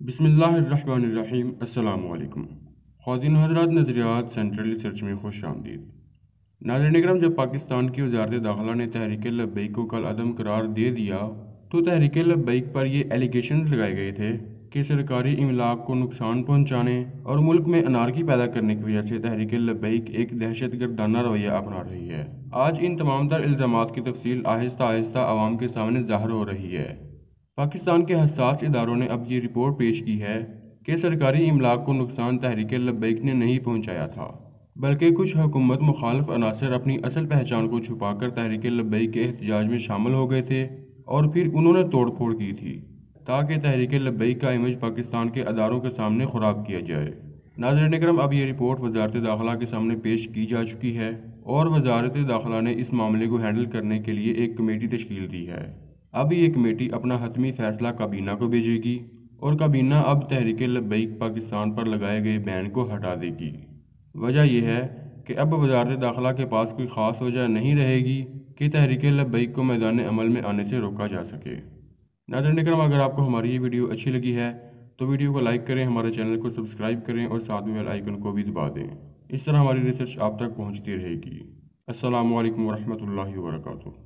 बिस्मिल्लाहिर्रहमानिर्रहीम। अस्सलाम वालेकुम। ख़वातीन व हज़रात, नज़रियात सेंट्रल रिसर्च में खुश आमदीद। नाज़रीन इकराम, जब पाकिस्तान की वज़ारत दाखिला ने तहरीक लब्बैक को कल अदम करार दे दिया तो तहरीक लब्बैक पर ये एलिगेशंस लगाए गए थे कि सरकारी इमलाक को नुकसान पहुंचाने और मुल्क में अनारकी पैदा करने की वजह से तहरीक लब्बैक एक दहशतगर्दाना रवैया अपना रही है। आज इन तमाम तर इल्ज़ामात की तफसील आहिस्ता आहिस्ता आवाम के सामने ज़ाहिर हो रही है। पाकिस्तान के हसास इदारों ने अब ये रिपोर्ट पेश की है कि सरकारी इमलाक को नुकसान तहरीक लब्बैक ने नहीं पहुंचाया था, बल्कि कुछ हुकूमत मुखालिफ अनासर अपनी असल पहचान को छुपाकर तहरीक लब्बैक के एहतजाज में शामिल हो गए थे और फिर उन्होंने तोड़ फोड़ की थी ताकि तहरीक लब्बैक का इमेज पाकिस्तान के अदारों के सामने ख़राब किया जाए। नाज़रीन इकराम, अब ये रिपोर्ट वजारत दाखिला के सामने पेश की जा चुकी है और वजारत दाखिला ने इस मामले को हैंडल करने के लिए एक कमेटी तश्कील दी है। अब ये कमेटी अपना हतमी फ़ैसला काबीना को भेजेगी और काबीना अब तहरीक लब्बैक पाकिस्तान पर लगाए गए बैन को हटा देगी। वजह यह है कि अब वजारत दाखिला के पास कोई ख़ास वजह नहीं रहेगी कि तहरीक लब्बैक को मैदान अमल में आने से रोका जा सके। नाज़रीन इकराम, अगर आपको हमारी ये वीडियो अच्छी लगी है तो वीडियो को लाइक करें, हमारे चैनल को सब्सक्राइब करें और साथ में बेल आइकन को भी दबा दें। इस तरह हमारी रिसर्च आप तक पहुँचती रहेगी। अस्सलामु अलैकुम वरहमतुल्लाहि वबरकातुहू।